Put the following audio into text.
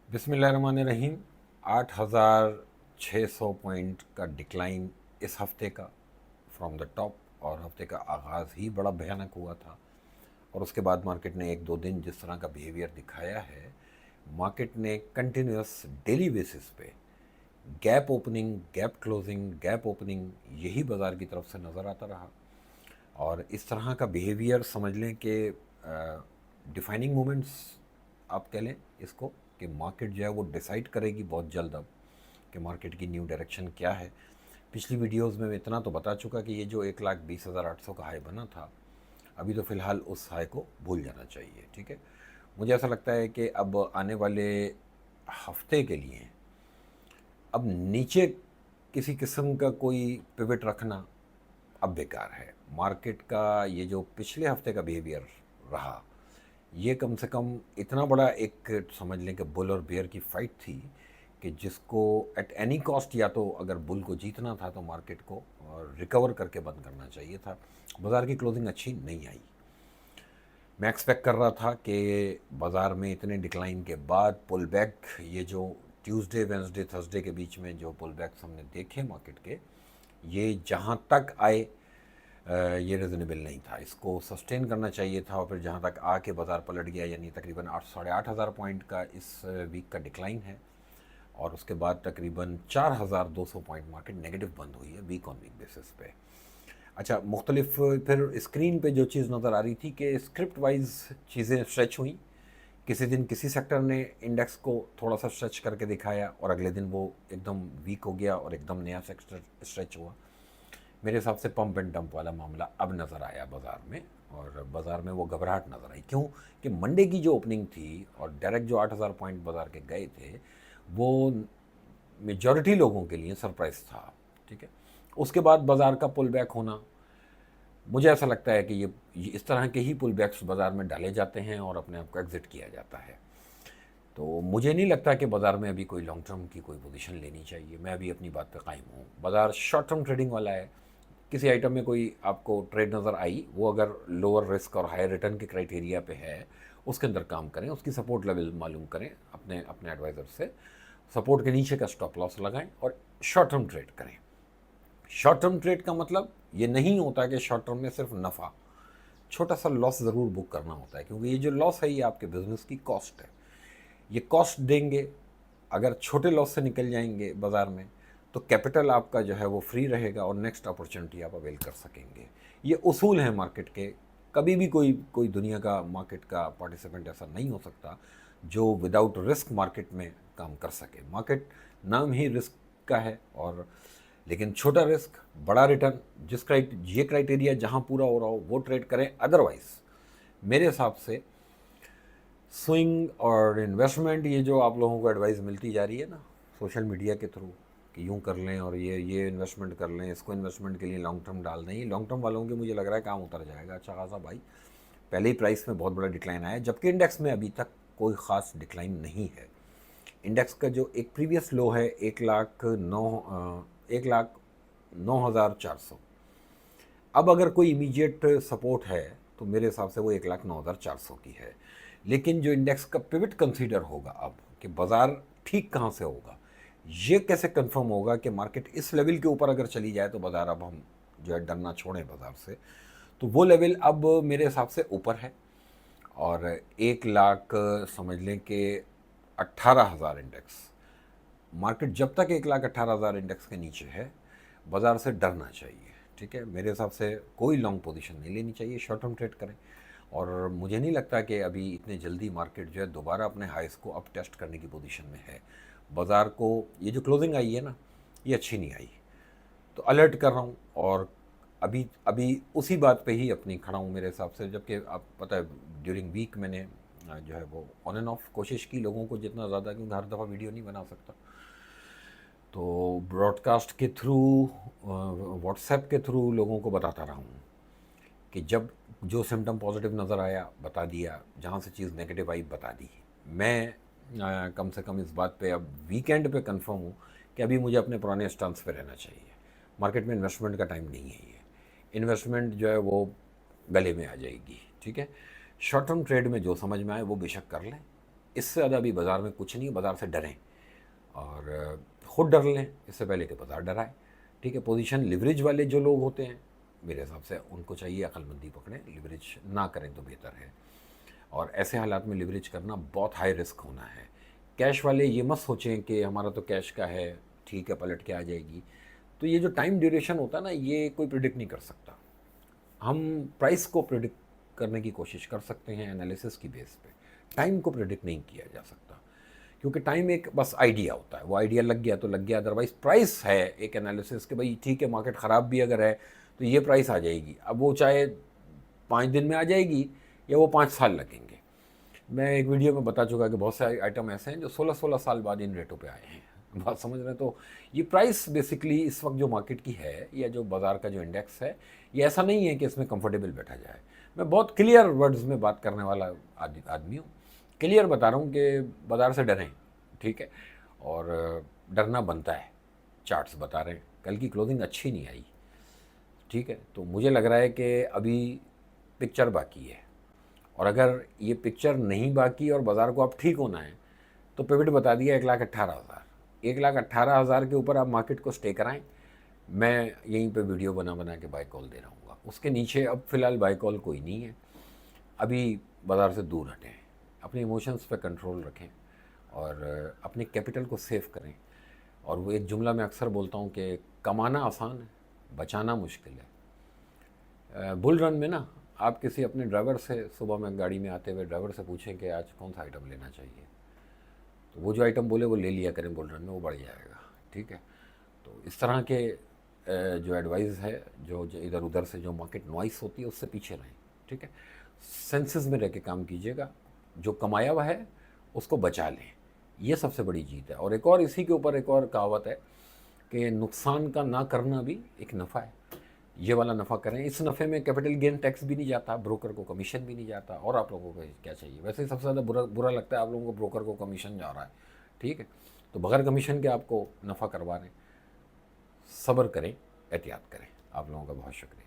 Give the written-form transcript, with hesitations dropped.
बिस्मिल्लाहिर्रहमानिर्रहीम। 8,600 पॉइंट का डिक्लाइन इस हफ्ते का फ्रॉम द टॉप, और हफ्ते का आगाज़ ही बड़ा भयानक हुआ था। और उसके बाद मार्केट ने एक दो दिन जिस तरह का बिहेवियर दिखाया है, मार्केट ने कंटिन्यूस डेली बेसिस पे gap opening, gap closing, gap opening, यही बाज़ार की तरफ से नज़र आता रहा। और इस तरह का बिहेवियर समझ लें कि डिफाइनिंग मोमेंट्स आप कह लें इसको, कि मार्केट जो है वो डिसाइड करेगी बहुत जल्द अब कि मार्केट की न्यू डायरेक्शन क्या है। पिछली वीडियोस में मैं इतना तो बता चुका कि ये जो 1,20,800 का हाई बना था, अभी तो फ़िलहाल उस हाई को भूल जाना चाहिए। ठीक है, मुझे ऐसा लगता है कि अब आने वाले हफ्ते के लिए अब नीचे किसी किस्म का कोई पिवट रखना अब बेकार है। मार्केट का ये जो पिछले हफ्ते का बिहेवियर रहा, ये कम से कम इतना बड़ा एक समझ लें कि बुल और बेयर की फाइट थी कि जिसको एट एनी कॉस्ट, या तो अगर बुल को जीतना था तो मार्केट को रिकवर करके बंद करना चाहिए था। बाज़ार की क्लोजिंग अच्छी नहीं आई। मैं एक्सपेक्ट कर रहा था कि बाज़ार में इतने डिक्लाइन के बाद पुल बैक, ये जो ट्यूसडे वेंसडे थर्सडे के बीच में जो पुल बैक्स हमने देखे मार्केट के, ये जहाँ तक आए ये रिजनेबल नहीं था। इसको सस्टेन करना चाहिए था, और फिर जहाँ तक आके बाज़ार पलट गया, यानी तकरीबन 8 साढ़े 8 हज़ार पॉइंट का इस वीक का डिक्लाइन है। और उसके बाद तकरीबन 4,200 पॉइंट मार्केट नेगेटिव बंद हुई है वीक ऑन वीक बेसिस पे। अच्छा, मुख्तलिफ फिर स्क्रीन पे जो चीज़ नज़र आ रही थी कि स्क्रिप्ट वाइज चीज़ें स्ट्रेच हुई। किसी दिन किसी सेक्टर ने इंडेक्स को थोड़ा सा स्ट्रेच करके दिखाया, और अगले दिन वो एकदम वीक हो गया और एकदम नया सेक्टर स्ट्रेच हुआ। मेरे हिसाब से पंप एंड डंप वाला मामला अब नज़र आया बाज़ार में, और बाज़ार में वो घबराहट नज़र आई। क्यों कि मंडे की जो ओपनिंग थी और डायरेक्ट जो 8,000 पॉइंट बाज़ार के गए थे, वो मेजॉरिटी लोगों के लिए सरप्राइज था। ठीक है, उसके बाद बाज़ार का पुल बैक होना, मुझे ऐसा लगता है कि ये इस तरह के ही पुल बैक्स बाज़ार में डाले जाते हैं और अपने आप को एग्जिट किया जाता है। तो मुझे नहीं लगता कि बाज़ार में अभी कोई लॉन्ग टर्म की कोई पोजीशन लेनी चाहिए। मैं अभी अपनी बात पे कायम हूँ। बाज़ार शॉर्ट टर्म ट्रेडिंग वाला है। किसी आइटम में कोई आपको ट्रेड नज़र आई, वो अगर लोअर रिस्क और हायर रिटर्न के क्राइटेरिया पे है, उसके अंदर काम करें, उसकी सपोर्ट लेवल मालूम करें अपने अपने एडवाइज़र से, सपोर्ट के नीचे का स्टॉप लॉस लगाएं और शॉर्ट टर्म ट्रेड करें। शॉर्ट टर्म ट्रेड का मतलब ये नहीं होता कि शॉर्ट टर्म में सिर्फ नफ़ा, छोटा सा लॉस ज़रूर बुक करना होता है, क्योंकि ये जो लॉस है ये आपके बिजनेस की कॉस्ट है। ये कॉस्ट देंगे, अगर छोटे लॉस से निकल जाएंगे बाज़ार में, तो कैपिटल आपका जो है वो फ्री रहेगा और नेक्स्ट अपॉर्चुनिटी आप अवेल कर सकेंगे। ये उसूल हैं मार्केट के। कभी भी कोई कोई दुनिया का मार्केट का पार्टिसिपेंट ऐसा नहीं हो सकता जो विदाउट रिस्क मार्केट में काम कर सके। मार्केट नाम ही रिस्क का है, और लेकिन छोटा रिस्क बड़ा रिटर्न, ये क्राइटेरिया जहाँ पूरा हो रहा हो वो ट्रेड करें। अदरवाइज़ मेरे हिसाब से स्विंग और इन्वेस्टमेंट, ये जो आप लोगों को एडवाइस मिलती जा रही है ना सोशल मीडिया के थ्रू, कि यूँ कर लें और ये इन्वेस्टमेंट कर लें, इसको इन्वेस्टमेंट के लिए लॉन्ग टर्म डाल दें, ये लॉन्ग टर्म वालों के मुझे लग रहा है काम उतर जाएगा अच्छा खासा भाई। पहले ही प्राइस में बहुत बड़ा डिक्लाइन आया, जबकि इंडेक्स में अभी तक कोई ख़ास डिक्लाइन नहीं है। इंडेक्स का जो एक प्रीवियस लो है 1,09,400, अब अगर कोई इमीडिएट सपोर्ट है तो मेरे हिसाब से वो 1,09,400 की है। लेकिन जो इंडेक्स का पिवट कंसीडर होगा अब, कि बाज़ार ठीक कहाँ से होगा, ये कैसे कंफर्म होगा कि मार्केट इस लेवल के ऊपर अगर चली जाए तो बाज़ार, अब हम जो है डरना छोड़ें बाज़ार से, तो वो लेवल अब मेरे हिसाब से ऊपर है। और 1,00,000 समझ लें कि 18,000 इंडेक्स, मार्केट जब तक 1,18,000 इंडेक्स के नीचे है बाज़ार से डरना चाहिए। ठीक है, मेरे हिसाब से कोई लॉन्ग पोजीशन नहीं लेनी चाहिए, शॉर्ट टर्म ट्रेड करें। और मुझे नहीं लगता कि अभी इतने जल्दी मार्केट जो है दोबारा अपने हाइस को अब टेस्ट करने की पोजीशन में है। बाज़ार को ये जो क्लोजिंग आई है ना, ये अच्छी नहीं आई, तो अलर्ट कर रहा हूँ। और अभी अभी उसी बात पे ही अपनी खड़ा हूँ मेरे हिसाब से। जबकि आप पता है ड्यूरिंग वीक मैंने जो है वो ऑन एंड ऑफ कोशिश की लोगों को जितना ज़्यादा, क्योंकि हर दफ़ा वीडियो नहीं बना सकता, तो ब्रॉडकास्ट के थ्रू, व्हाट्सएप के थ्रू लोगों को बताता रहा हूँ कि जब जो सिम्टम पॉजिटिव नज़र आया बता दिया, जहाँ से चीज़ नेगेटिव आई बता दी। मैं कम से कम इस बात पे अब वीकेंड पे कंफर्म हूँ कि अभी मुझे अपने पुराने स्टांस पे रहना चाहिए। मार्केट में इन्वेस्टमेंट का टाइम नहीं है ये। इन्वेस्टमेंट जो है वो गले में आ जाएगी। ठीक है, शॉर्ट टर्म ट्रेड में जो समझ में आए वो बेशक कर लें, इससे ज़्यादा अभी बाज़ार में कुछ नहीं, बाज़ार से डरें और खुद डर लें इससे पहले कि बाज़ार डराए। ठीक है, पोजीशन लिवरेज वाले जो लोग होते हैं मेरे हिसाब से उनको चाहिए अक्लमंदी पकड़ें, लिवरेज ना करें तो बेहतर है। और ऐसे हालात में लिवरेज करना बहुत हाई रिस्क होना है। कैश वाले ये मत सोचें कि हमारा तो कैश का है, ठीक है पलट के आ जाएगी। तो ये जो टाइम ड्यूरेशन होता है ना, ये कोई प्रिडिक्ट नहीं कर सकता। हम प्राइस को प्रिडिक्ट करने की कोशिश कर सकते हैं एनालिसिस की बेस पे, टाइम को प्रिडिक्ट नहीं किया जा सकता, क्योंकि टाइम एक बस आइडिया होता है, वो आइडिया लग गया तो लग गया। अदरवाइज प्राइस है एक एनालिसिस कि भाई ठीक है मार्केट ख़राब भी अगर है तो ये प्राइस आ जाएगी। अब वो चाहे 5 दिन में आ जाएगी या वो 5 साल लगेंगे। मैं एक वीडियो में बता चुका कि बहुत सारे आइटम ऐसे हैं जो 16-16 साल बाद इन रेटों पे आए हैं। बात समझ रहे हैं? तो ये प्राइस बेसिकली इस वक्त जो मार्केट की है या जो बाज़ार का जो इंडेक्स है, ये ऐसा नहीं है कि इसमें कंफर्टेबल बैठा जाए। मैं बहुत क्लियर वर्ड्स में बात करने वाला आदमी हूँ, क्लियर बता रहा हूँ कि बाज़ार से डरें, ठीक है, और डरना बनता है। चार्ट्स बता रहे हैं कल की क्लोजिंग अच्छी नहीं आई, ठीक है, तो मुझे लग रहा है कि अभी पिक्चर बाकी है। और अगर ये पिक्चर नहीं बाकी और बाज़ार को अब ठीक होना है तो पिवट बता दिया 1,18,000, 1,18,000 के ऊपर आप मार्केट को स्टे कराएं। मैं यहीं पे वीडियो बना बना के बाय कॉल दे रहा हूँ। उसके नीचे अब फ़िलहाल बाय कॉल कोई नहीं है। अभी बाज़ार से दूर हटें, अपने इमोशंस पे कंट्रोल रखें और अपने कैपिटल को सेव करें। और वो एक जुमला मैं अक्सर बोलता हूँ कि कमाना आसान है, बचाना मुश्किल है। बुल रन में ना आप किसी अपने ड्राइवर से, सुबह में गाड़ी में आते हुए ड्राइवर से पूछें कि आज कौन सा आइटम लेना चाहिए, तो वो जो आइटम बोले वो ले लिया करें बुल रन में, वो बढ़ जाएगा। ठीक है, तो इस तरह के जो एडवाइस है, जो इधर उधर से जो मार्केट नॉइस होती है उससे पीछे रहें। ठीक है, सेंसेस में रह के काम कीजिएगा, जो कमाया हुआ है उसको बचा लें, ये सबसे बड़ी जीत है। और एक और इसी के ऊपर एक और कहावत है कि नुकसान का ना करना भी एक नफ़ा है, ये वाला नफ़ा करें। इस नफ़े में कैपिटल गेन टैक्स भी नहीं जाता, ब्रोकर को कमीशन भी नहीं जाता, और आप लोगों को क्या चाहिए। वैसे ही सबसे ज़्यादा बुरा लगता है आप लोगों को ब्रोकर को कमीशन जा रहा है, ठीक है, तो बगैर कमीशन के आपको नफ़ा करवा रहे हैं। सब्र करें, एहतियात करें। आप लोगों का बहुत शुक्रिया।